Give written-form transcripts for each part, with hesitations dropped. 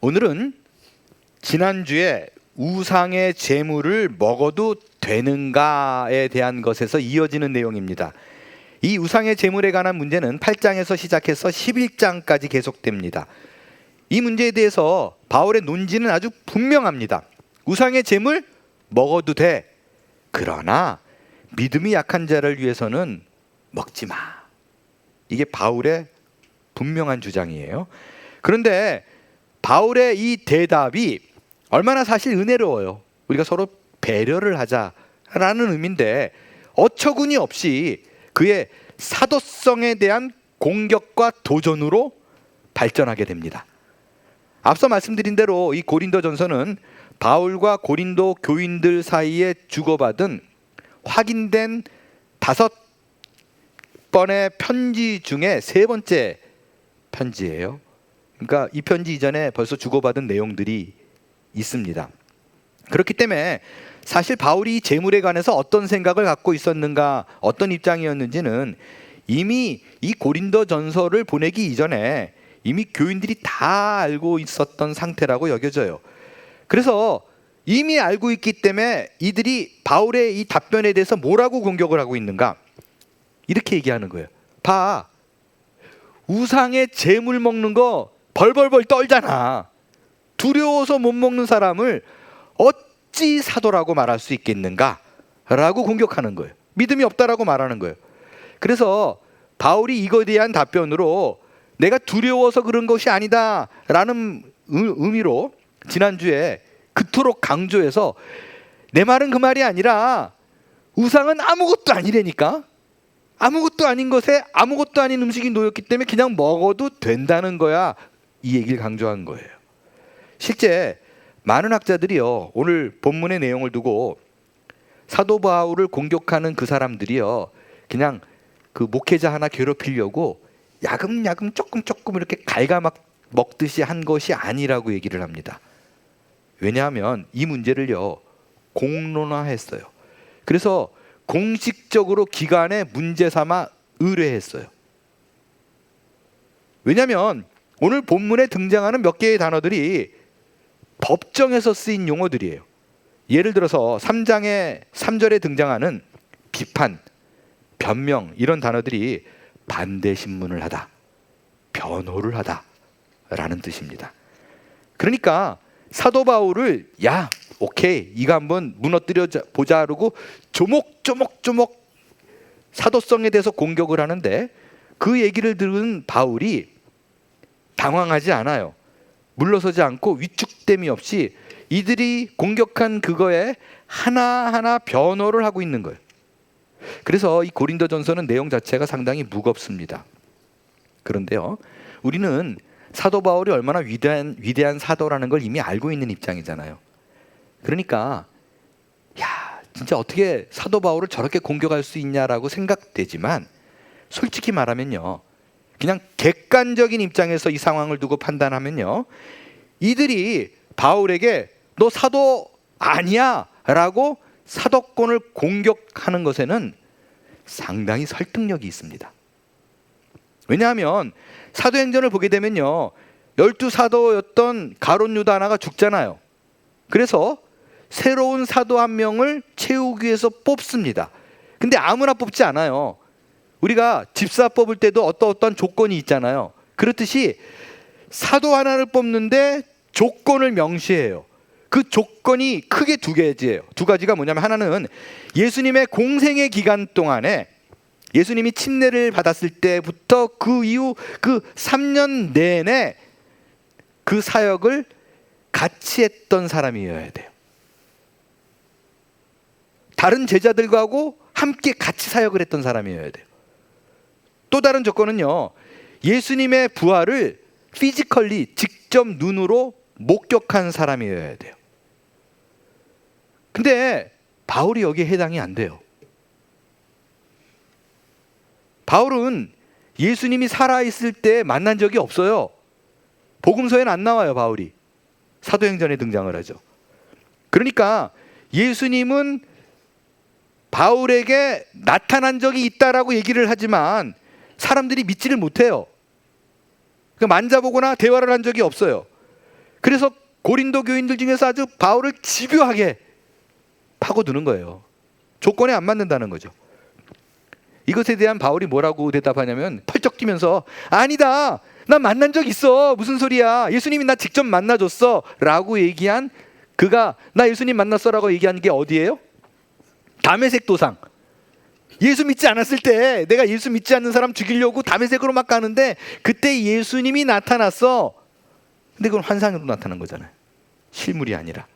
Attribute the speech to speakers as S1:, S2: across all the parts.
S1: 오늘은 지난주에 우상의 제물을 먹어도 되는가에 대한 것에서 이어지는 내용입니다. 이 우상의 제물에 관한 문제는 8장에서 시작해서 11장까지 계속됩니다. 이 문제에 대해서 바울의 논지는 아주 분명합니다. 우상의 제물 먹어도 돼. 그러나 믿음이 약한 자를 위해서는 먹지 마. 이게 바울의 분명한 주장이에요. 그런데 바울의 이 대답이 얼마나 사실 은혜로워요. 우리가 서로 배려를 하자라는 의미인데 어처구니 없이 그의 사도성에 대한 공격과 도전으로 발전하게 됩니다. 앞서 말씀드린 대로 이 고린도전서는 바울과 고린도 교인들 사이에 주고받은 확인된 5번의 편지 중에 3번째 편지예요. 그러니까 이 편지 이전에 벌써 주고받은 내용들이 있습니다. 그렇기 때문에 사실 바울이 재물에 관해서 어떤 생각을 갖고 있었는가, 어떤 입장이었는지는 이미 이 고린도전서를 보내기 이전에 이미 교인들이 다 알고 있었던 상태라고 여겨져요. 그래서 이미 알고 있기 때문에 이들이 바울의 이 답변에 대해서 뭐라고 공격을 하고 있는가? 이렇게 얘기하는 거예요. 봐, 우상의 제물 먹는 거 벌벌벌 떨잖아. 두려워서 못 먹는 사람을 어찌 사도라고 말할 수 있겠는가? 라고 공격하는 거예요. 믿음이 없다라고 말하는 거예요. 그래서 바울이 이거에 대한 답변으로 내가 두려워서 그런 것이 아니다 라는 의미로 지난주에 그토록 강조해서 내 말은 그 말이 아니라 우상은 아무것도 아니라니까, 아무것도 아닌 것에 아무것도 아닌 음식이 놓였기 때문에 그냥 먹어도 된다는 거야, 이 얘기를 강조한 거예요. 실제 많은 학자들이요, 오늘 본문의 내용을 두고 사도 바울을 공격하는 그 사람들이요, 그냥 그 목회자 하나 괴롭히려고 야금야금 조금 이렇게 갉아먹듯이 한 것이 아니라고 얘기를 합니다. 왜냐하면 이 문제를요 공론화했어요. 그래서 공식적으로 기관에 문제 삼아 의뢰했어요. 왜냐하면 오늘 본문에 등장하는 몇 개의 단어들이 법정에서 쓰인 용어들이에요. 예를 들어서 3장의 3절에 등장하는 비판, 변명, 이런 단어들이 반대 신문을 하다, 변호를 하다 라는 뜻입니다. 그러니까 사도 바울을 야, 오케이, 이거 한번 무너뜨려 보자 하고 조목조목 사도성에 대해서 공격을 하는데 그 얘기를 들은 바울이 당황하지 않아요. 물러서지 않고 위축됨이 없이 이들이 공격한 그거에 하나하나 변호를 하고 있는 거예요. 그래서 이 고린도전서는 내용 자체가 상당히 무겁습니다. 그런데요, 우리는 사도 바울이 얼마나 위대한 사도라는 걸 이미 알고 있는 입장이잖아요. 그러니까 야, 진짜 어떻게 사도 바울을 저렇게 공격할 수 있냐라고 생각되지만, 솔직히 말하면요, 그냥 객관적인 입장에서 이 상황을 두고 판단하면요, 이들이 바울에게 너 사도 아니야 라고 사도권을 공격하는 것에는 상당히 설득력이 있습니다. 왜냐하면 사도행전을 보게 되면요, 12사도였던 가룟 유다 하나가 죽잖아요. 그래서 새로운 사도 한 명을 채우기 위해서 뽑습니다. 근데 아무나 뽑지 않아요. 우리가 집사 뽑을 때도 어떤 조건이 있잖아요. 그렇듯이 사도 하나를 뽑는데 조건을 명시해요. 그 조건이 크게 두 가지가 뭐냐면, 하나는 예수님의 공생의 기간 동안에 예수님이 침례를 받았을 때부터 그 이후 그 3년 내내 그 사역을 같이 했던 사람이어야 돼요. 다른 제자들과고 함께 같이 사역을 했던 사람이어야 돼요. 또 다른 조건은요, 예수님의 부활을 피지컬리 직접 눈으로 목격한 사람이어야 돼요. 근데 바울이 여기에 해당이 안 돼요. 바울은 예수님이 살아있을 때 만난 적이 없어요. 복음서에는 안 나와요. 바울이 사도행전에 등장을 하죠. 그러니까 예수님은 바울에게 나타난 적이 있다라고 얘기를 하지만 사람들이 믿지를 못해요. 만져보거나 대화를 한 적이 없어요. 그래서 고린도 교인들 중에서 아주 바울을 집요하게 파고드는 거예요. 조건에 안 맞는다는 거죠. 이것에 대한 바울이 뭐라고 대답하냐면 펄쩍 뛰면서 아니다, 나 만난 적 있어, 무슨 소리야, 예수님이 나 직접 만나줬어 라고 얘기한, 그가 나 예수님 만났어 라고 얘기한 게 어디예요? 다메섹 도상. 예수 믿지 않았을 때 내가 예수 믿지 않는 사람 죽이려고 다메섹으로 막 가는데 그때 예수님이 나타났어. 근데 그건 환상으로 나타난 거잖아요. 실물이 아니라.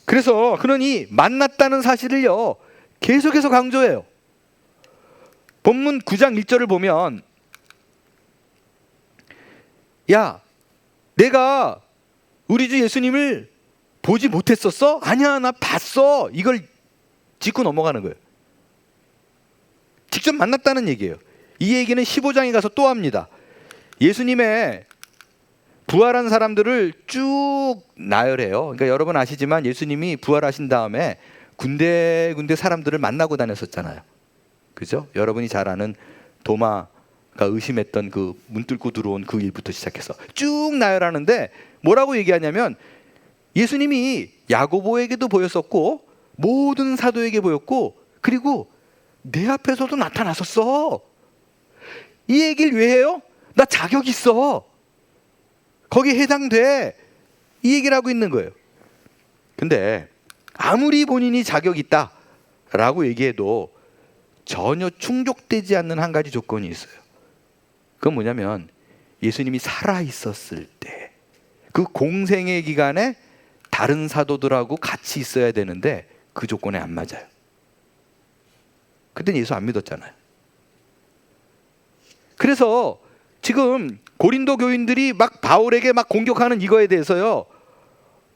S1: 그래서 그러니 만났다는 사실을요 계속해서 강조해요. 본문 9장 1절을 보면, 야, 내가 우리 주 예수님을 보지 못했었어? 아니야, 나 봤어. 이걸 짚고 넘어가는 거예요. 직접 만났다는 얘기예요. 이 얘기는 15장에 가서 또 합니다. 예수님의 부활한 사람들을 쭉 나열해요. 그러니까 여러분 아시지만 예수님이 부활하신 다음에 군데군데 사람들을 만나고 다녔었잖아요. 그죠? 여러분이 잘 아는 도마가 의심했던 그 문 뚫고 들어온 그 일부터 시작해서 쭉 나열하는데 뭐라고 얘기하냐면, 예수님이 야고보에게도 보였었고 모든 사도에게 보였고 그리고 내 앞에서도 나타났었어. 이 얘기를 왜 해요? 나 자격 있어, 거기에 해당돼, 이 얘기를 하고 있는 거예요. 근데 아무리 본인이 자격 있다 라고 얘기해도 전혀 충족되지 않는 한 가지 조건이 있어요. 그건 뭐냐면 예수님이 살아있었을 때 그 공생의 기간에 다른 사도들하고 같이 있어야 되는데 그 조건에 안 맞아요. 그때는 예수 안 믿었잖아요. 그래서 지금 고린도 교인들이 막 바울에게 막 공격하는 이거에 대해서요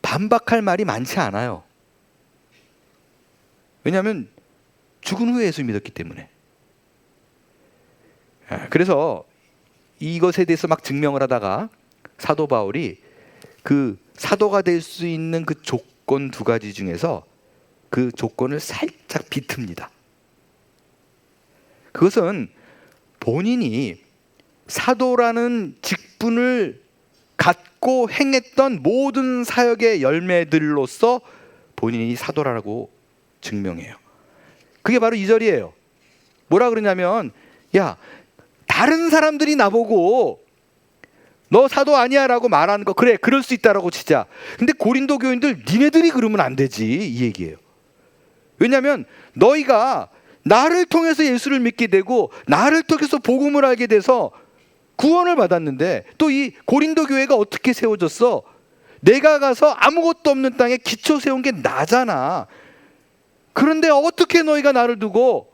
S1: 반박할 말이 많지 않아요. 왜냐하면 죽은 후에 예수 믿었기 때문에. 그래서 이것에 대해서 막 증명을 하다가 사도 바울이 그 사도가 될 수 있는 그 조건 두 가지 중에서 그 조건을 살짝 비틉니다. 그것은 본인이 사도라는 직분을 갖고 행했던 모든 사역의 열매들로서 본인이 사도라고 증명해요. 그게 바로 2절이에요. 뭐라 그러냐면, 야, 다른 사람들이 나보고 너 사도 아니야 라고 말하는 거, 그래, 그럴 수 있다라고 치자. 근데 고린도 교인들 니네들이 그러면 안 되지, 이 얘기예요. 왜냐하면 너희가 나를 통해서 예수를 믿게 되고 나를 통해서 복음을 알게 돼서 구원을 받았는데 또 이 고린도 교회가 어떻게 세워졌어? 내가 가서 아무것도 없는 땅에 기초 세운 게 나잖아. 그런데 어떻게 너희가 나를 두고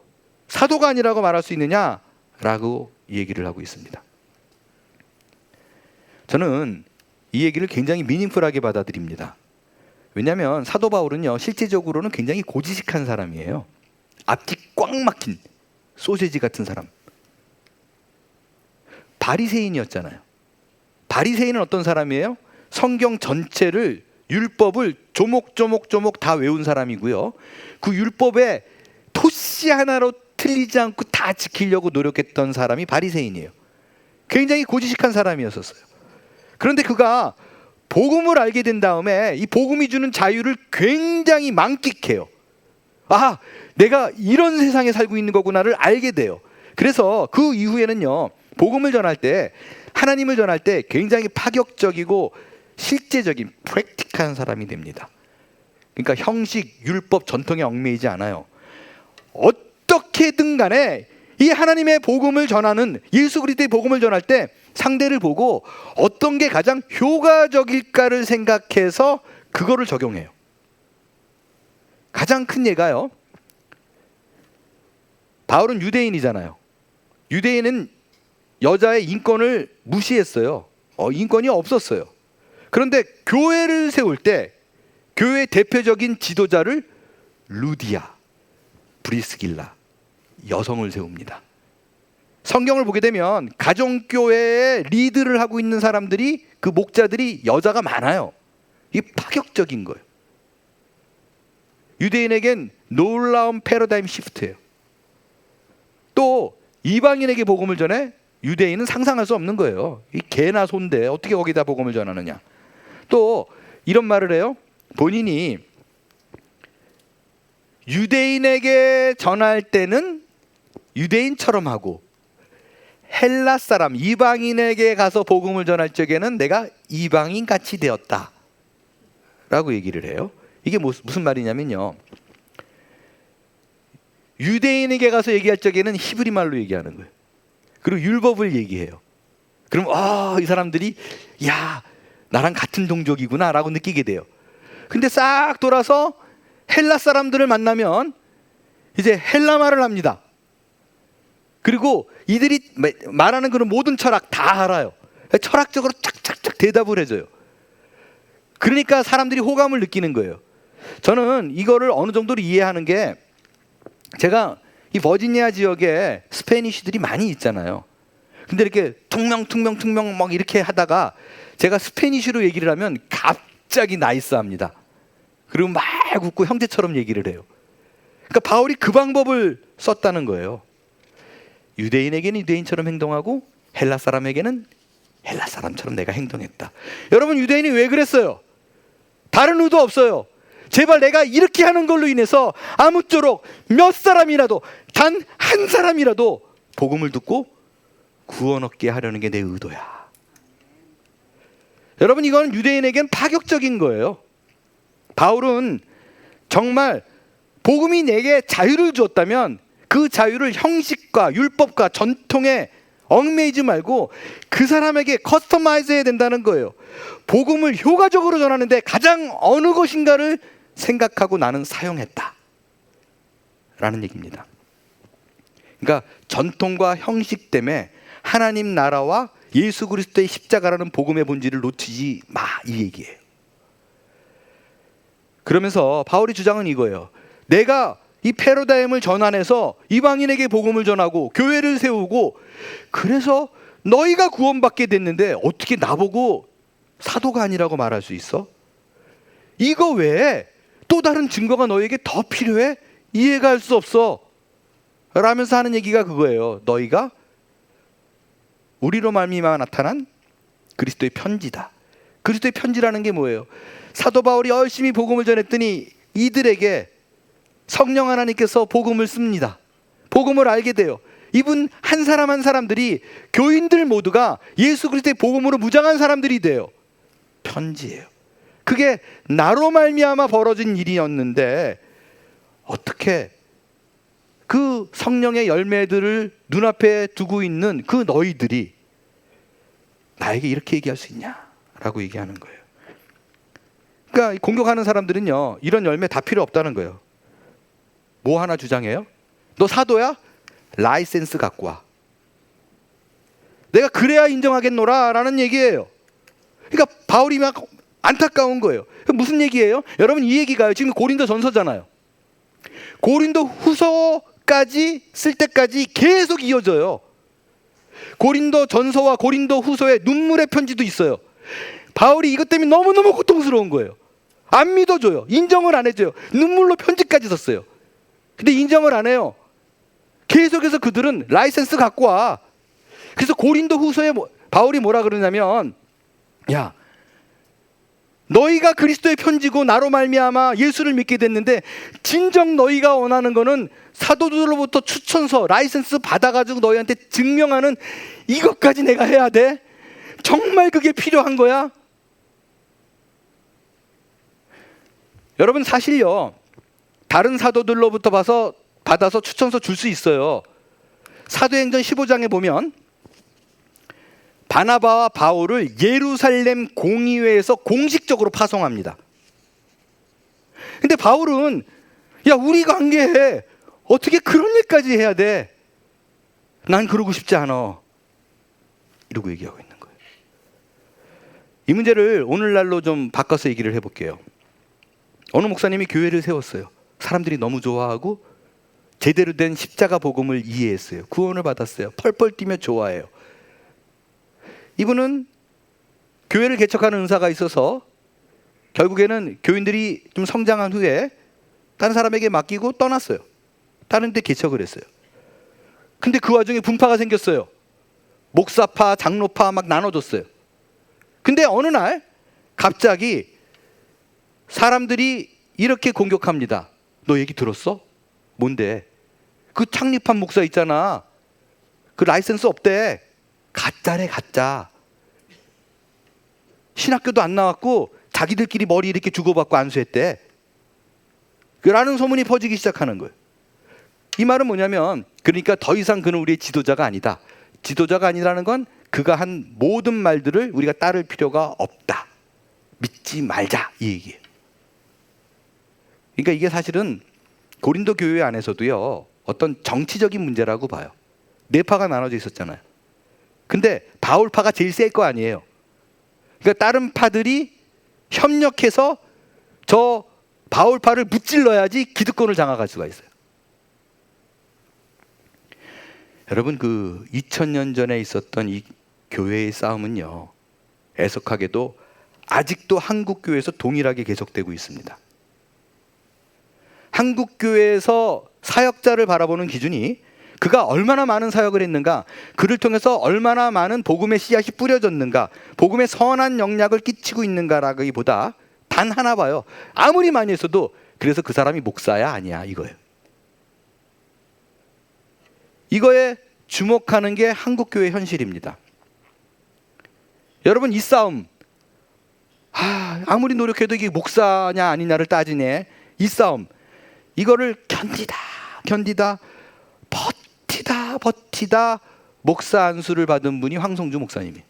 S1: 사도가 아니라고 말할 수 있느냐? 라고 얘기를 하고 있습니다. 저는 이 얘기를 굉장히 미닝풀하게 받아들입니다. 왜냐하면 사도 바울은요 실제적으로는 굉장히 고지식한 사람이에요. 앞뒤 꽉 막힌 소세지 같은 사람. 바리새인이었잖아요. 바리새인은 어떤 사람이에요? 성경 전체를, 율법을 조목조목 다 외운 사람이고요. 그 율법에 토씨 하나로 틀리지 않고 다 지키려고 노력했던 사람이 바리새인이에요. 굉장히 고지식한 사람이었었어요. 그런데 그가 복음을 알게 된 다음에 이 복음이 주는 자유를 굉장히 만끽해요. 아, 내가 이런 세상에 살고 있는 거구나를 알게 돼요. 그래서 그 이후에는요 복음을 전할 때, 하나님을 전할 때 굉장히 파격적이고 실제적인 프랙티컬한 사람이 됩니다. 그러니까 형식, 율법, 전통에 얽매이지 않아요. 어떻게든 간에 이 하나님의 복음을 전하는, 예수 그리스도의 복음을 전할 때 상대를 보고 어떤 게 가장 효과적일까를 생각해서 그거를 적용해요. 가장 큰 예가요, 바울은 유대인이잖아요. 유대인은 여자의 인권을 무시했어요. 인권이 없었어요. 그런데 교회를 세울 때 교회의 대표적인 지도자를 루디아, 브리스길라, 여성을 세웁니다. 성경을 보게 되면 가정교회에 리드를 하고 있는 사람들이, 그 목자들이 여자가 많아요. 이게 파격적인 거예요. 유대인에겐 놀라운 패러다임 시프트예요. 또 이방인에게 복음을 전해 유대인은 상상할 수 없는 거예요. 이 개나 소인데 어떻게 거기다 복음을 전하느냐. 또 이런 말을 해요. 본인이 유대인에게 전할 때는 유대인처럼 하고 헬라 사람 이방인에게 가서 복음을 전할 적에는 내가 이방인 같이 되었다 라고 얘기를 해요. 이게 무슨 말이냐면요, 유대인에게 가서 얘기할 적에는 히브리 말로 얘기하는 거예요. 그리고 율법을 얘기해요. 그럼 이 사람들이 야, 나랑 같은 동족이구나 라고 느끼게 돼요. 근데 싹 돌아서 헬라 사람들을 만나면 이제 헬라 말을 합니다. 그리고 이들이 말하는 그런 모든 철학 다 알아요. 철학적으로 쫙쫙쫙 대답을 해줘요. 그러니까 사람들이 호감을 느끼는 거예요. 저는 이거를 어느 정도로 이해하는 게, 제가 이 버지니아 지역에 스페니쉬들이 많이 있잖아요. 근데 이렇게 퉁명 막 이렇게 하다가 제가 스페니쉬로 얘기를 하면 갑자기 나이스합니다. 그리고 막 웃고 형제처럼 얘기를 해요. 그러니까 바울이 그 방법을 썼다는 거예요. 유대인에게는 유대인처럼 행동하고 헬라 사람에게는 헬라 사람처럼 내가 행동했다. 여러분, 유대인이 왜 그랬어요? 다른 의도 없어요. 제발 내가 이렇게 하는 걸로 인해서 아무쪼록 몇 사람이라도, 단 한 사람이라도 복음을 듣고 구원 얻게 하려는 게 내 의도야. 여러분, 이건 유대인에겐 파격적인 거예요. 바울은 정말 복음이 내게 자유를 주었다면 그 자유를 형식과 율법과 전통에 얽매이지 말고 그 사람에게 커스터마이즈 해야 된다는 거예요. 복음을 효과적으로 전하는데 가장 어느 것인가를 생각하고 나는 사용했다 라는 얘기입니다. 그러니까 전통과 형식 때문에 하나님 나라와 예수 그리스도의 십자가라는 복음의 본질을 놓치지 마, 이 얘기예요. 그러면서 바울의 주장은 이거예요. 내가 이 패러다임을 전환해서 이방인에게 복음을 전하고 교회를 세우고 그래서 너희가 구원받게 됐는데 어떻게 나보고 사도가 아니라고 말할 수 있어? 이거 외에 또 다른 증거가 너에게 더 필요해? 이해가 할 수 없어 라면서 하는 얘기가 그거예요. 너희가 우리로 말미암아 나타난 그리스도의 편지다. 그리스도의 편지라는 게 뭐예요? 사도 바울이 열심히 복음을 전했더니 이들에게 성령 하나님께서 복음을 씁니다. 복음을 알게 돼요. 이분 한 사람 한 사람들이, 교인들 모두가 예수 그리스도의 복음으로 무장한 사람들이 돼요. 편지예요. 그게 나로 말미암아 벌어진 일이었는데 어떻게 그 성령의 열매들을 눈앞에 두고 있는 그 너희들이 나에게 이렇게 얘기할 수 있냐라고 얘기하는 거예요. 그러니까 공격하는 사람들은요, 이런 열매 다 필요 없다는 거예요. 뭐 하나 주장해요? 너 사도야? 라이센스 갖고 와. 내가 그래야 인정하겠노라 라는 얘기예요. 그러니까 바울이 막 안타까운 거예요. 무슨 얘기예요? 여러분, 이 얘기가 지금 고린도 전서잖아요. 고린도 후서까지 쓸 때까지 계속 이어져요. 고린도 전서와 고린도 후서에 눈물의 편지도 있어요. 바울이 이것 때문에 너무너무 고통스러운 거예요. 안 믿어줘요. 인정을 안 해줘요. 눈물로 편지까지 썼어요. 근데 인정을 안 해요. 계속해서 그들은 라이센스 갖고 와. 그래서 고린도 후서에 바울이 뭐라 그러냐면, 야, 너희가 그리스도의 편지고 나로 말미암아 예수를 믿게 됐는데 진정 너희가 원하는 거는 사도들로부터 추천서, 라이센스 받아가지고 너희한테 증명하는 이것까지 내가 해야 돼? 정말 그게 필요한 거야? 여러분, 사실요, 다른 사도들로부터 받아서 추천서 줄 수 있어요. 사도행전 15장에 보면 바나바와 바울을 예루살렘 공의회에서 공식적으로 파송합니다. 근데 바울은, 야, 우리 관계에 어떻게 그런 일까지 해야 돼? 난 그러고 싶지 않아, 이러고 얘기하고 있는 거예요. 이 문제를 오늘날로 좀 바꿔서 얘기를 해볼게요. 어느 목사님이 교회를 세웠어요. 사람들이 너무 좋아하고 제대로 된 십자가 복음을 이해했어요. 구원을 받았어요. 펄펄 뛰며 좋아해요. 이분은 교회를 개척하는 은사가 있어서 결국에는 교인들이 좀 성장한 후에 다른 사람에게 맡기고 떠났어요. 다른 데 개척을 했어요. 근데 그 와중에 분파가 생겼어요. 목사파, 장로파 막 나눠줬어요. 근데 어느 날 갑자기 사람들이 이렇게 공격합니다. 너 얘기 들었어? 뭔데? 그 창립한 목사 있잖아. 그 라이센스 없대. 가짜래, 가짜. 신학교도 안 나왔고 자기들끼리 머리 이렇게 주고받고 안수했대. 라는 소문이 퍼지기 시작하는 거예요. 이 말은 뭐냐면, 그러니까 더 이상 그는 우리의 지도자가 아니다. 지도자가 아니라는 건 그가 한 모든 말들을 우리가 따를 필요가 없다. 믿지 말자, 이 얘기예요. 그러니까 이게 사실은 고린도 교회 안에서도요, 어떤 정치적인 문제라고 봐요. 네 파가 나눠져 있었잖아요. 근데 바울파가 제일 셀 거 아니에요. 그러니까 다른 파들이 협력해서 저 바울파를 무찔러야지 기득권을 장악할 수가 있어요. 여러분, 그 2000년 전에 있었던 이 교회의 싸움은요, 애석하게도 아직도 한국 교회에서 동일하게 계속되고 있습니다. 한국 교회에서 사역자를 바라보는 기준이 그가 얼마나 많은 사역을 했는가, 그를 통해서 얼마나 많은 복음의 씨앗이 뿌려졌는가, 복음의 선한 영향을 끼치고 있는가라기보다 단 하나 봐요. 아무리 많이 했어도 그래서 그 사람이 목사야 아니야, 이거예요. 이거에 주목하는 게 한국 교회 현실입니다. 여러분, 이 싸움, 아무리 노력해도 이게 목사냐 아니냐를 따지네. 이 싸움, 이거를 견디다 버티다 목사 안수를 받은 분이 황성주 목사님이에요.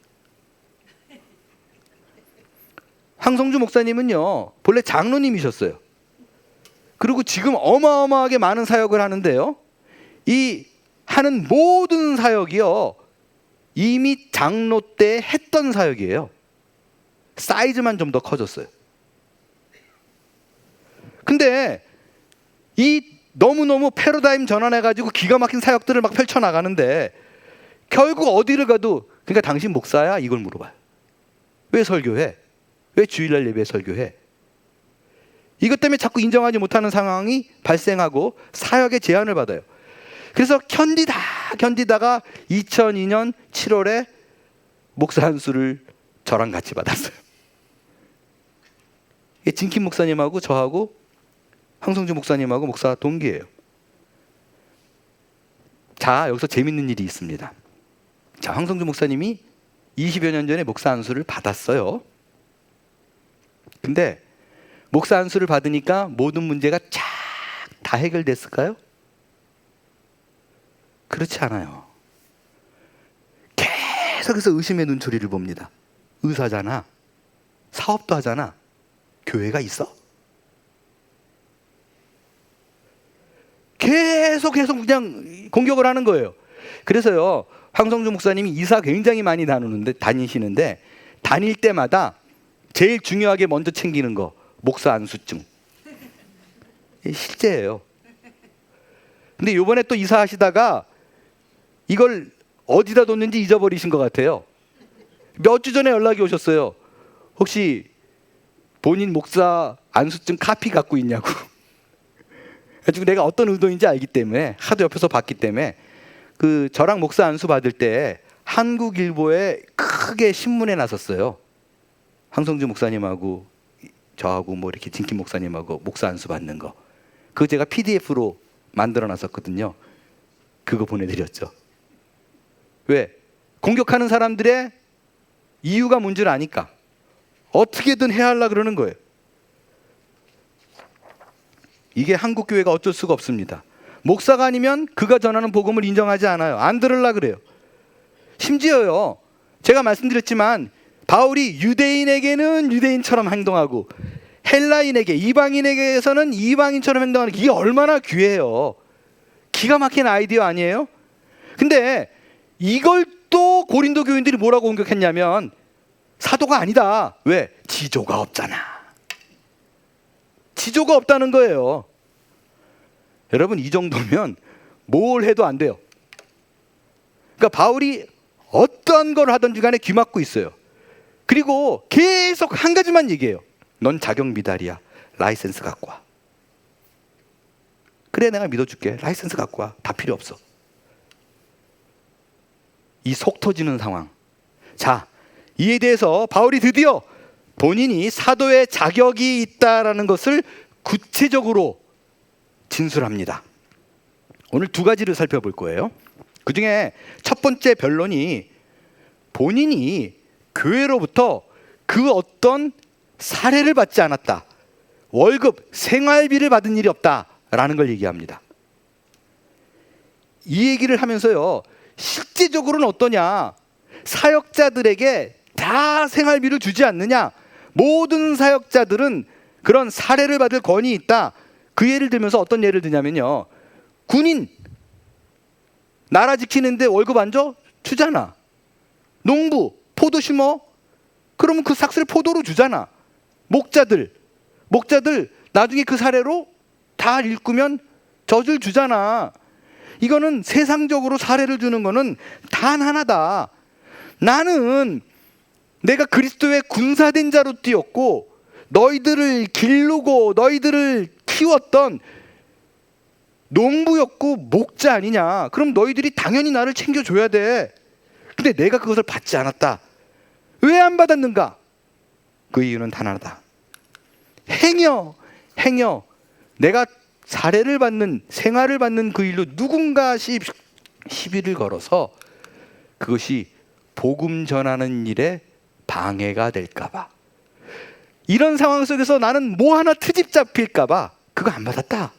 S1: 황성주 목사님은요, 본래 장로님이셨어요. 그리고 지금 어마어마하게 많은 사역을 하는데요, 이 하는 모든 사역이요, 이미 장로 때 했던 사역이에요. 사이즈만 좀 더 커졌어요. 근데 이 너무너무 패러다임 전환해가지고 기가 막힌 사역들을 막 펼쳐나가는데 결국 어디를 가도, 그러니까 당신 목사야? 이걸 물어봐요. 왜 설교해? 왜 주일날 예배 설교해? 이것 때문에 자꾸 인정하지 못하는 상황이 발생하고 사역의 제한을 받아요. 그래서 견디다가 2002년 7월에 목사 안수를 저랑 같이 받았어요. 진킴 목사님하고 저하고 황성주 목사님하고 목사 동기예요. 자, 여기서 재밌는 일이 있습니다. 자, 황성주 목사님이 20여 년 전에 목사 안수를 받았어요. 근데 목사 안수를 받으니까 모든 문제가 쫙 다 해결됐을까요? 그렇지 않아요. 계속해서 의심의 눈초리를 봅니다. 의사잖아, 사업도 하잖아, 교회가 있어? 계속 그냥 공격을 하는 거예요. 그래서요, 황성주 목사님이 이사 굉장히 많이 다니시는데 다닐 때마다 제일 중요하게 먼저 챙기는 거, 목사 안수증. 실제예요. 근데 요번에 또 이사하시다가 이걸 어디다 뒀는지 잊어버리신 것 같아요. 몇 주 전에 연락이 오셨어요. 혹시 본인 목사 안수증 카피 갖고 있냐고. 그래서 내가 어떤 의도인지 알기 때문에, 하도 옆에서 봤기 때문에, 그 저랑 목사 안수 받을 때 한국일보에 크게 신문에 나섰어요. 황성주 목사님하고 저하고 뭐 이렇게 진킴 목사님하고 목사 안수 받는 거. 그거 제가 PDF로 만들어 놨었거든요. 그거 보내드렸죠. 왜? 공격하는 사람들의 이유가 뭔지를 아니까 어떻게든 해야 하려고 그러는 거예요. 이게 한국 교회가 어쩔 수가 없습니다. 목사가 아니면 그가 전하는 복음을 인정하지 않아요. 안 들으려고 그래요. 심지어요, 제가 말씀드렸지만 바울이 유대인에게는 유대인처럼 행동하고 헬라인에게, 이방인에게서는 이방인처럼 행동하는 게, 이게 얼마나 귀해요. 기가 막힌 아이디어 아니에요? 근데 이걸 또 고린도 교인들이 뭐라고 공격했냐면 사도가 아니다. 왜? 지조가 없잖아. 지조가 없다는 거예요. 여러분, 이 정도면 뭘 해도 안 돼요. 그러니까 바울이 어떤 걸 하든지 간에 귀 막고 있어요. 그리고 계속 한 가지만 얘기해요. 넌 자격 미달이야. 라이센스 갖고 와. 그래, 내가 믿어줄게. 라이센스 갖고 와. 다 필요 없어. 이 속 터지는 상황. 자, 이에 대해서 바울이 드디어 본인이 사도의 자격이 있다라는 것을 구체적으로 진술합니다. 오늘 두 가지를 살펴볼 거예요. 그 중에 첫 번째 변론이 본인이 교회로부터 그 어떤 사례를 받지 않았다, 월급, 생활비를 받은 일이 없다라는 걸 얘기합니다. 이 얘기를 하면서요, 실제적으로는 어떠냐, 사역자들에게 다 생활비를 주지 않느냐, 모든 사역자들은 그런 사례를 받을 권위 있다. 그 예를 들면서 어떤 예를 드냐면요, 군인 나라 지키는데 월급 안 줘? 주잖아. 농부 포도 심어? 그러면 그 삭스를 포도로 주잖아. 목자들 나중에 그 사례로 다 일구면 젖을 주잖아. 이거는 세상적으로 사례를 주는 거는 단 하나다. 나는 내가 그리스도의 군사된 자로 뛰었고 너희들을 기르고 너희들을 키웠던 농부였고 목자 아니냐. 그럼 너희들이 당연히 나를 챙겨줘야 돼. 근데 내가 그것을 받지 않았다. 왜 안 받았는가? 그 이유는 단 하나다. 행여 내가 사례를 받는, 생활을 받는 그 일로 누군가 시비를 걸어서 그것이 복음 전하는 일에 방해가 될까 봐, 이런 상황 속에서 나는 뭐 하나 트집 잡힐까 봐 그거 안 받았다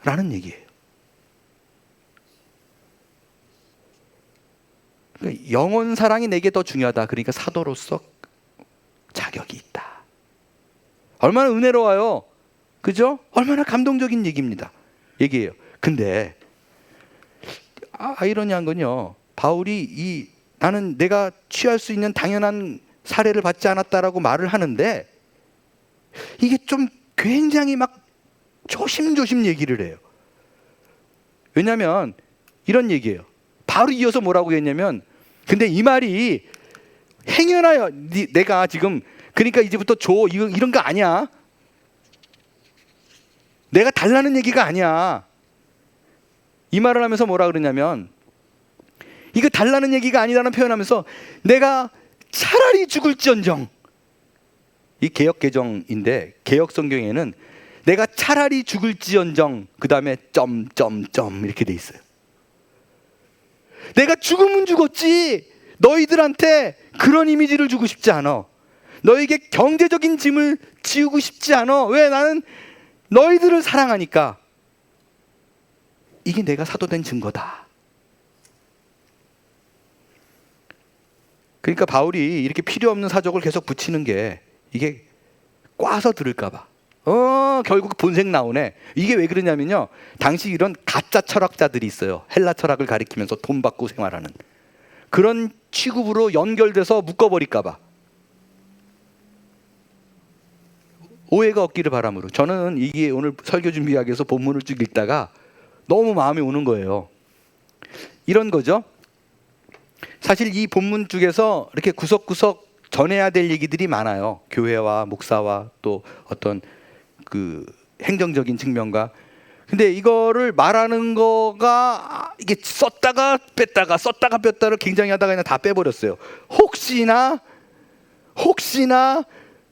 S1: 라는 얘기예요. 그러니까 영혼 사랑이 내게 더 중요하다. 그러니까 사도로서 자격이 있다. 얼마나 은혜로워요. 그죠? 얼마나 감동적인 얘기예요. 근데 아이러니한 건요, 바울이 나는 내가 취할 수 있는 당연한 사례를 받지 않았다라고 말을 하는데 이게 좀 굉장히 막 조심조심 얘기를 해요. 왜냐하면 이런 얘기예요. 바로 이어서 뭐라고 했냐면, 근데 이 말이 행여나 내가 지금 그러니까 이제부터 줘 이런 거 아니야. 내가 달라는 얘기가 아니야. 이 말을 하면서 뭐라 그러냐면, 이거 달라는 얘기가 아니라는 표현하면서 내가 차라리 죽을지언정, 이 개역 개정인데 개역 성경에는 내가 차라리 죽을지언정 그 다음에 점점점 이렇게 돼 있어요. 내가 죽으면 죽었지 너희들한테 그런 이미지를 주고 싶지 않아. 너에게 경제적인 짐을 지우고 싶지 않아. 왜? 나는 너희들을 사랑하니까. 이게 내가 사도된 증거다. 그러니까 바울이 이렇게 필요 없는 사족을 계속 붙이는 게 이게 꽈서 들을까 봐. 결국 본색 나오네. 이게 왜 그러냐면요, 당시 이런 가짜 철학자들이 있어요. 헬라 철학을 가리키면서 돈 받고 생활하는 그런 취급으로 연결돼서 묶어버릴까 봐. 오해가 없기를 바람으로. 저는 이게 오늘 설교 준비하기 위해서 본문을 쭉 읽다가 너무 마음이 오는 거예요. 이런 거죠. 사실 이 본문 쪽에서 이렇게 구석구석 전해야 될 얘기들이 많아요. 교회와 목사와 또 어떤 그 행정적인 측면과. 근데 이거를 말하는 거가 이게 썼다가 뺐다를 굉장히 하다가 그냥 다 빼버렸어요. 혹시나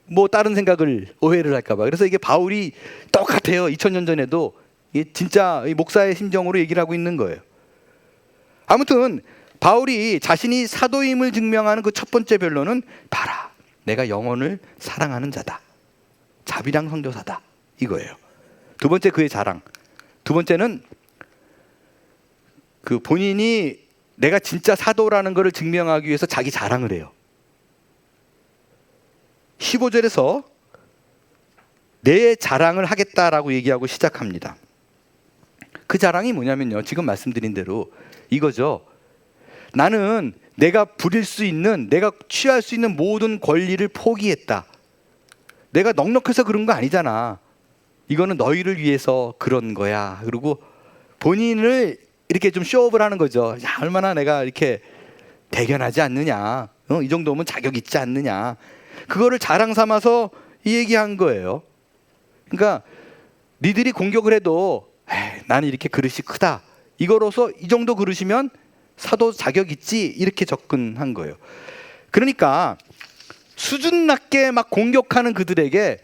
S1: 뭐 다른 생각을, 오해를 할까 봐. 그래서 이게 바울이 똑같아요. 2000년 전에도 이게 진짜 목사의 심정으로 얘기를 하고 있는 거예요. 아무튼 바울이 자신이 사도임을 증명하는 그 첫 번째 변론은, 봐라, 내가 영혼을 사랑하는 자다, 자비랑 선교사다, 이거예요. 두 번째, 그의 자랑. 두 번째는 그 본인이 내가 진짜 사도라는 것을 증명하기 위해서 자기 자랑을 해요. 15절에서 내 자랑을 하겠다라고 얘기하고 시작합니다. 그 자랑이 뭐냐면요, 지금 말씀드린 대로 이거죠. 나는 내가 부릴 수 있는, 내가 취할 수 있는 모든 권리를 포기했다. 내가 넉넉해서 그런 거 아니잖아. 이거는 너희를 위해서 그런 거야. 그리고 본인을 이렇게 좀 쇼업을 하는 거죠. 야, 얼마나 내가 이렇게 대견하지 않느냐, 이 정도면 자격 있지 않느냐. 그거를 자랑 삼아서 이 얘기한 거예요. 그러니까 니들이 공격을 해도 나는 이렇게 그릇이 크다, 이거로서 이 정도 그릇이면 사도 자격 있지, 이렇게 접근한 거예요. 그러니까 수준 낮게 막 공격하는 그들에게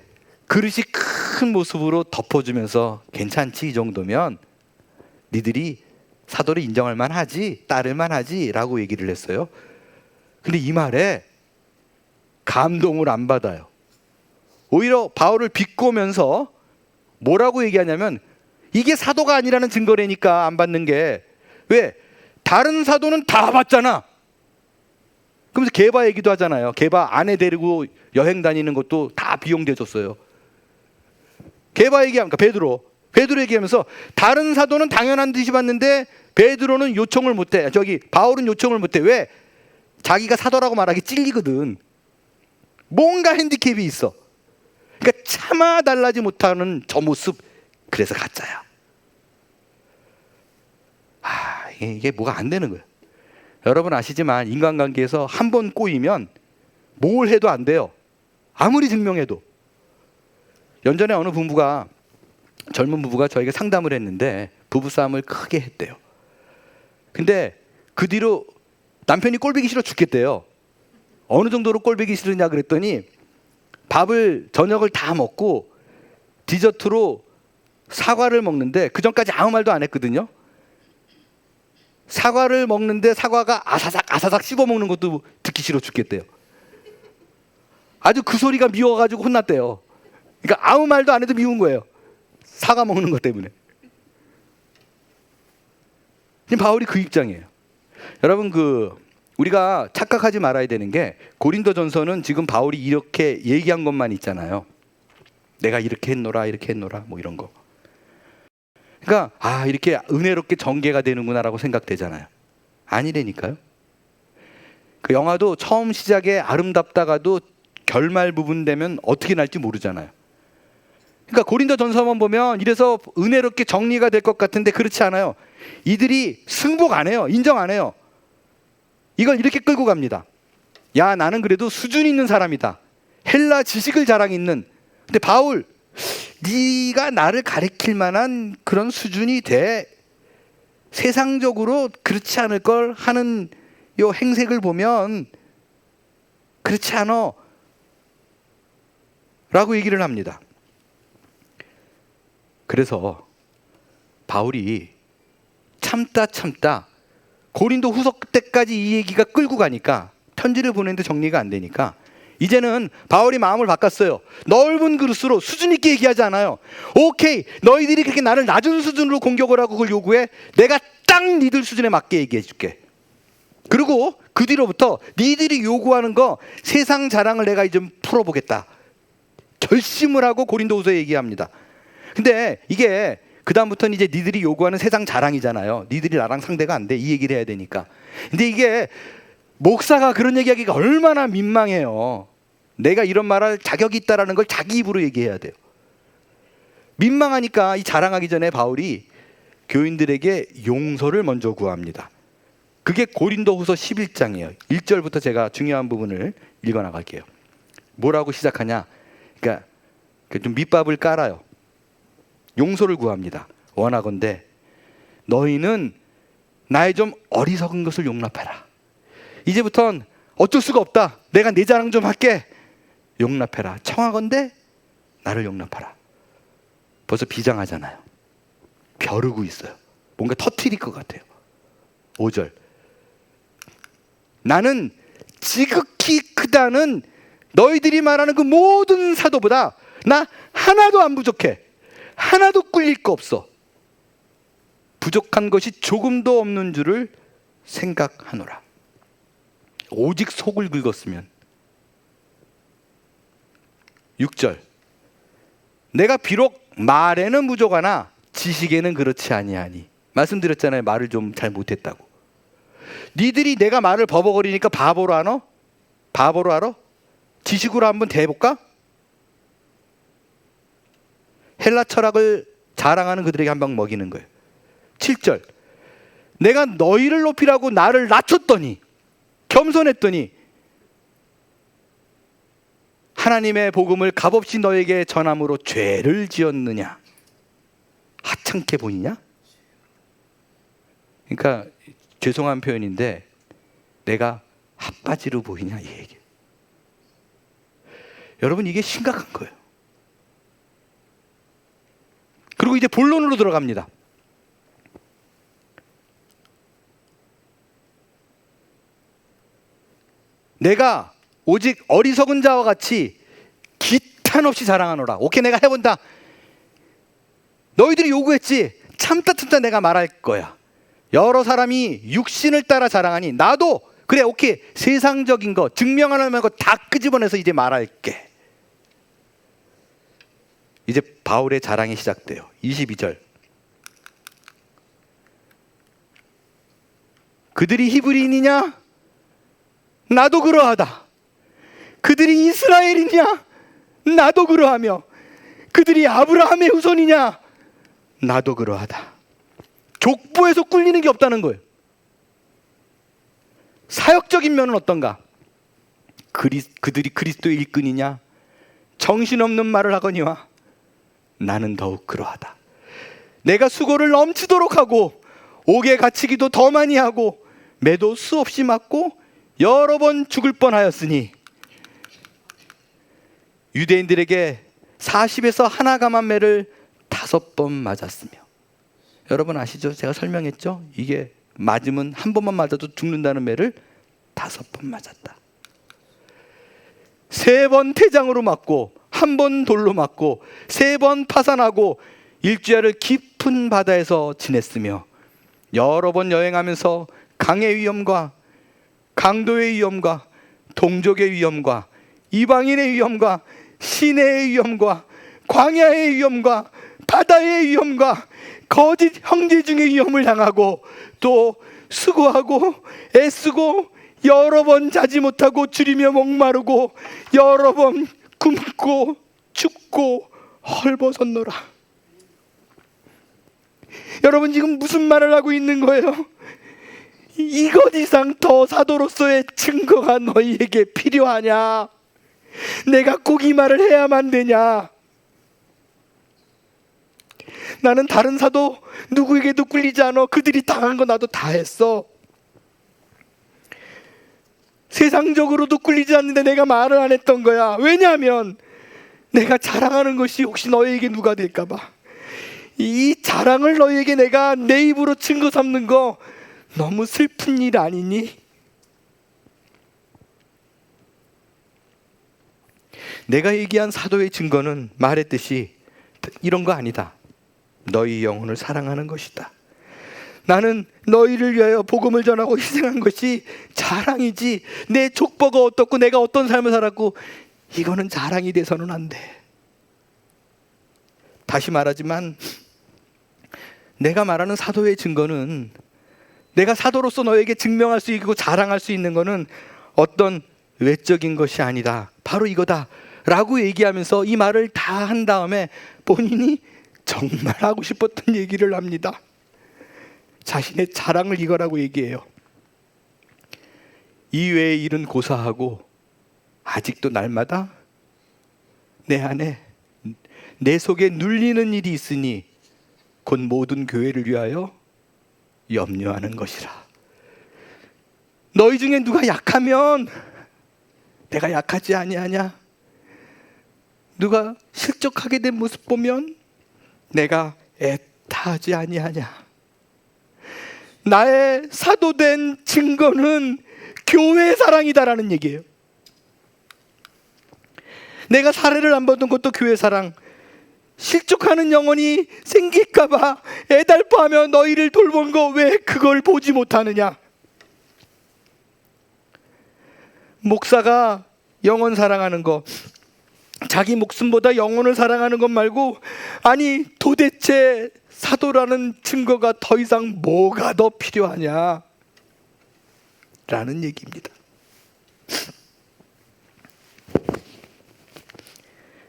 S1: 그릇이 큰 모습으로 덮어주면서 괜찮지, 이 정도면 니들이 사도를 인정할 만하지, 따를 만하지 라고 얘기를 했어요. 근데 이 말에 감동을 안 받아요. 오히려 바울을 비꼬면서 뭐라고 얘기하냐면, 이게 사도가 아니라는 증거라니까 안 받는 게. 왜? 다른 사도는 다 받잖아. 그러면서 게바 얘기도 하잖아요. 게바 아내 데리고 여행 다니는 것도 다 비용 대줬어요. 게바 얘기하니까 베드로 얘기하면서 다른 사도는 당연한 듯이 받는데 베드로는 요청을 못해. 바울은 요청을 못해. 왜? 자기가 사도라고 말하기 찔리거든. 뭔가 핸디캡이 있어. 그러니까 차마 달라지 못하는 저 모습, 그래서 가짜야. 이게 뭐가 안 되는 거예요. 여러분 아시지만 인간관계에서 한 번 꼬이면 뭘 해도 안 돼요. 아무리 증명해도. 연전에 어느 젊은 부부가 저에게 상담을 했는데 부부싸움을 크게 했대요. 근데 그 뒤로 남편이 꼴보기 싫어 죽겠대요. 어느 정도로 꼴보기 싫으냐 그랬더니 저녁을 다 먹고 디저트로 사과를 먹는데, 그 전까지 아무 말도 안 했거든요. 사과를 먹는데 사과가 아사삭 씹어 먹는 것도 듣기 싫어 죽겠대요. 아주 그 소리가 미워가지고 혼났대요. 그러니까 아무 말도 안 해도 미운 거예요. 사과 먹는 것 때문에. 지금 바울이 그 입장이에요. 여러분, 우리가 착각하지 말아야 되는 게, 고린도전서는 지금 바울이 이렇게 얘기한 것만 있잖아요. 내가 이렇게 했노라 뭐 이런 거. 그러니까 이렇게 은혜롭게 전개가 되는구나라고 생각되잖아요. 아니라니까요. 그 영화도 처음 시작에 아름답다가도 결말 부분 되면 어떻게 날지 모르잖아요. 그러니까 고린도전서만 보면 이래서 은혜롭게 정리가 될 것 같은데 그렇지 않아요. 이들이 승복 안 해요. 인정 안 해요. 이걸 이렇게 끌고 갑니다. 야, 나는 그래도 수준 있는 사람이다. 헬라 지식을 자랑 있는. 근데 바울, 네가 나를 가리킬 만한 그런 수준이 돼. 세상적으로 그렇지 않을 걸 하는 요 행색을 보면 그렇지 않아 라고 얘기를 합니다. 그래서 바울이 참다 고린도 후서 때까지 이 얘기가 끌고 가니까, 편지를 보내는데 정리가 안 되니까 이제는 바울이 마음을 바꿨어요. 넓은 그릇으로 수준 있게 얘기하지 않아요. 오케이, 너희들이 그렇게 나를 낮은 수준으로 공격을 하고 그걸 요구해. 내가 딱 니들 수준에 맞게 얘기해 줄게. 그리고 그 뒤로부터 니들이 요구하는 거 세상 자랑을 내가 이제 풀어보겠다. 결심을 하고 고린도후서에 얘기합니다. 근데 이게 그 다음부터는 이제 니들이 요구하는 세상 자랑이잖아요. 니들이 나랑 상대가 안 돼, 이 얘기를 해야 되니까. 근데 이게 목사가 그런 얘기하기가 얼마나 민망해요. 내가 이런 말할 자격이 있다라는 걸 자기 입으로 얘기해야 돼요. 민망하니까 이 자랑하기 전에 바울이 교인들에게 용서를 먼저 구합니다. 그게 고린도후서 11장이에요. 1절부터 제가 중요한 부분을 읽어 나갈게요. 뭐라고 시작하냐? 그러니까 좀 밑밥을 깔아요. 용서를 구합니다. 원하건대 너희는 나의 좀 어리석은 것을 용납해라. 이제부턴 어쩔 수가 없다. 내가 내 자랑 좀 할게. 용납해라. 청하건대 나를 용납하라. 벌써 비장하잖아요. 벼르고 있어요. 뭔가 터뜨릴 것 같아요. 5절. 나는 지극히 크다는 너희들이 말하는 그 모든 사도보다 나 하나도 안 부족해. 하나도 꿀릴 거 없어. 부족한 것이 조금도 없는 줄을 생각하노라. 오직 속을 긁었으면. 6절. 내가 비록 말에는 부족하나 지식에는 그렇지 아니하니. 말씀드렸잖아요. 말을 좀 잘 못했다고. 니들이 내가 말을 버벅거리니까 바보로 하노? 바보로 알아? 지식으로 한번 대해볼까? 헬라 철학을 자랑하는 그들에게 한 방 먹이는 거예요. 7절. 내가 너희를 높이라고 나를 낮췄더니, 겸손했더니 하나님의 복음을 값없이 너에게 전함으로 죄를 지었느냐? 하찮게 보이냐? 그러니까 죄송한 표현인데 내가 핫바지로 보이냐 이 얘기. 여러분 이게 심각한 거예요. 그리고 이제 본론으로 들어갑니다. 내가 오직 어리석은 자와 같이 기탄 없이 자랑하노라. 오케이, 내가 해본다. 너희들이 요구했지. 참다 내가 말할 거야. 여러 사람이 육신을 따라 자랑하니 나도 그래, 오케이, 세상적인 거 증명하는 거 다 끄집어내서 이제 말할게. 이제 바울의 자랑이 시작돼요. 22절. 그들이 히브리인이냐? 나도 그러하다. 그들이 이스라엘이냐? 나도 그러하며. 그들이 아브라함의 후손이냐? 나도 그러하다. 족보에서 꿀리는 게 없다는 거예요. 사역적인 면은 어떤가? 그들이 그리스도의 일꾼이냐? 정신없는 말을 하거니와 나는 더욱 그러하다. 내가 수고를 넘치도록 하고 옥에 갇히기도 더 많이 하고 매도 수없이 맞고 여러 번 죽을 뻔하였으니 유대인들에게 40에서 하나 감한 매를 5번 맞았으며. 여러분 아시죠? 제가 설명했죠? 이게 맞으면 한 번만 맞아도 죽는다는 매를 5번 맞았다. 3번 태장으로 맞고 1번 돌로 맞고 3번 파산하고 일주야를 깊은 바다에서 지냈으며 여러 번 여행하면서 강의 위험과 강도의 위험과 동족의 위험과 이방인의 위험과 시내의 위험과 광야의 위험과 바다의 위험과 거짓 형제 중의 위험을 당하고 또 수고하고 애쓰고 여러 번 자지 못하고 줄이며 목마르고 여러 번 굶고 죽고 헐벗었노라. 여러분 지금 무슨 말을 하고 있는 거예요? 이것 이상 더 사도로서의 증거가 너희에게 필요하냐? 내가 꼭 이 말을 해야만 되냐? 나는 다른 사도 누구에게도 꿀리지 않아. 그들이 당한 거 나도 다 했어. 세상적으로도 꿀리지 않는데 내가 말을 안 했던 거야. 왜냐하면 내가 자랑하는 것이 혹시 너희에게 누가 될까 봐. 이 자랑을 너희에게 내가 내 입으로 증거 삼는 거 너무 슬픈 일 아니니? 내가 얘기한 사도의 증거는 말했듯이 이런 거 아니다. 너희 영혼을 사랑하는 것이다. 나는 너희를 위하여 복음을 전하고 희생한 것이 자랑이지, 내 족보가 어떻고 내가 어떤 삶을 살았고 이거는 자랑이 돼서는 안 돼. 다시 말하지만 내가 말하는 사도의 증거는, 내가 사도로서 너에게 증명할 수 있고 자랑할 수 있는 것은 어떤 외적인 것이 아니다. 바로 이거다 라고 얘기하면서 이 말을 다 한 다음에 본인이 정말 하고 싶었던 얘기를 합니다. 자신의 자랑을 이거라고 얘기해요. 이외의 일은 고사하고 아직도 날마다 내 안에 내 속에 눌리는 일이 있으니 곧 모든 교회를 위하여 염려하는 것이라. 너희 중에 누가 약하면 내가 약하지 아니하냐? 누가 실족하게 된 모습 보면 내가 애타하지 아니하냐? 나의 사도된 증거는 교회 사랑이다라는 얘기예요. 내가 사례를 안 받은 것도 교회 사랑. 실족하는 영혼이 생길까봐 애달퍼하며 너희를 돌본 거 왜 그걸 보지 못하느냐? 목사가 영혼 사랑하는 거, 자기 목숨보다 영혼을 사랑하는 것 말고, 아니 도대체 사도라는 증거가 더 이상 뭐가 더 필요하냐? 라는 얘기입니다.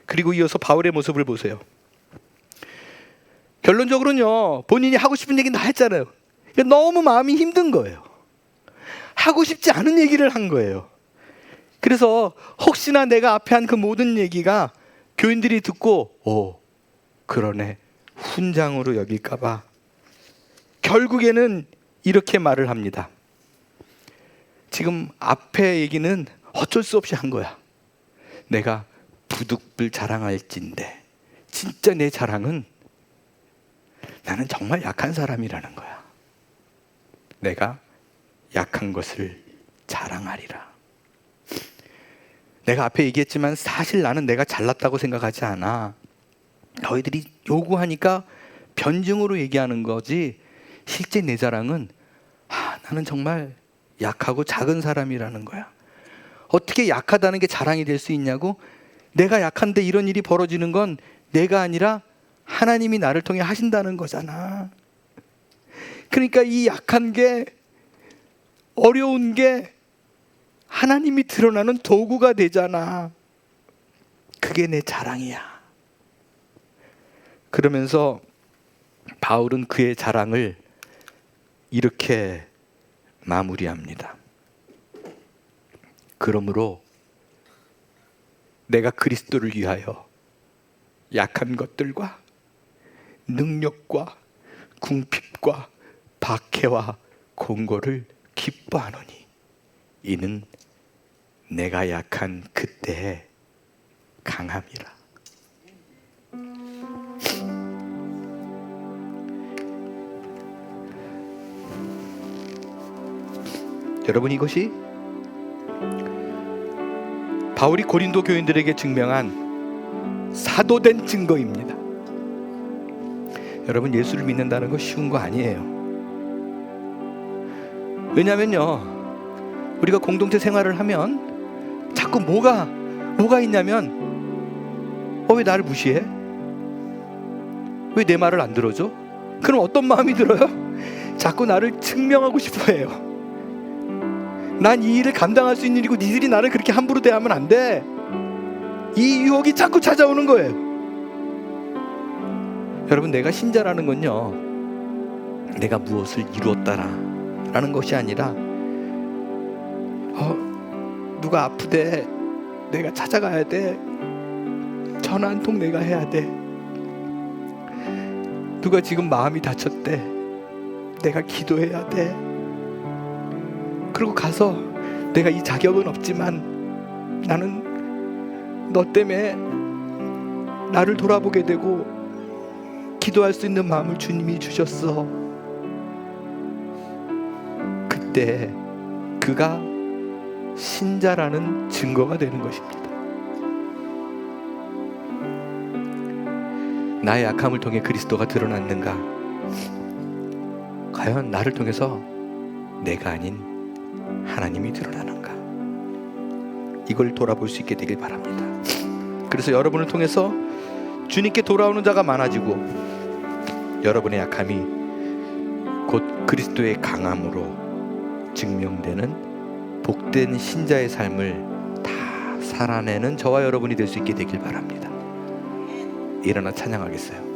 S1: 그리고 이어서 바울의 모습을 보세요. 결론적으로는요, 본인이 하고 싶은 얘기는 다 했잖아요. 너무 마음이 힘든 거예요. 하고 싶지 않은 얘기를 한 거예요. 그래서 혹시나 내가 앞에 한 그 모든 얘기가 교인들이 듣고 그러네, 훈장으로 여길까 봐 결국에는 이렇게 말을 합니다. 지금 앞에 얘기는 어쩔 수 없이 한 거야. 내가 부득불 자랑할진대, 진짜 내 자랑은 나는 정말 약한 사람이라는 거야. 내가 약한 것을 자랑하리라. 내가 앞에 얘기했지만 사실 나는 내가 잘났다고 생각하지 않아. 너희들이 요구하니까 변증으로 얘기하는 거지, 실제 내 자랑은 나는 정말 약하고 작은 사람이라는 거야. 어떻게 약하다는 게 자랑이 될 수 있냐고? 내가 약한데 이런 일이 벌어지는 건 내가 아니라 하나님이 나를 통해 하신다는 거잖아. 그러니까 이 약한 게, 어려운 게 하나님이 드러나는 도구가 되잖아. 그게 내 자랑이야. 그러면서 바울은 그의 자랑을 이렇게 마무리합니다. 그러므로 내가 그리스도를 위하여 약한 것들과 능력과 궁핍과 박해와 공고를 기뻐하노니 이는 내가 약한 그때의 강함이라. 여러분, 이것이 바울이 고린도 교인들에게 증명한 사도된 증거입니다. 여러분, 예수를 믿는다는 거 쉬운 거 아니에요. 왜냐면요, 우리가 공동체 생활을 하면 자꾸 뭐가 있냐면 왜 나를 무시해? 왜 내 말을 안 들어줘? 그럼 어떤 마음이 들어요? 자꾸 나를 증명하고 싶어 해요. 난 이 일을 감당할 수 있는 일이고 니들이 나를 그렇게 함부로 대하면 안 돼. 이 유혹이 자꾸 찾아오는 거예요. 여러분, 내가 신자라는 건요, 내가 무엇을 이루었다라는 것이 아니라 누가 아프대, 내가 찾아가야 돼. 전화 한 통 내가 해야 돼. 누가 지금 마음이 다쳤대, 내가 기도해야 돼. 그리고 가서 내가 이 자격은 없지만 나는 너 때문에 나를 돌아보게 되고 기도할 수 있는 마음을 주님이 주셨어. 그때 그가 신자라는 증거가 되는 것입니다. 나의 약함을 통해 그리스도가 드러났는가? 과연 나를 통해서 내가 아닌 하나님이 드러나는가? 이걸 돌아볼 수 있게 되길 바랍니다. 그래서 여러분을 통해서 주님께 돌아오는 자가 많아지고 여러분의 약함이 곧 그리스도의 강함으로 증명되는 복된 신자의 삶을 다 살아내는 저와 여러분이 될 수 있게 되길 바랍니다. 일어나 찬양하겠어요.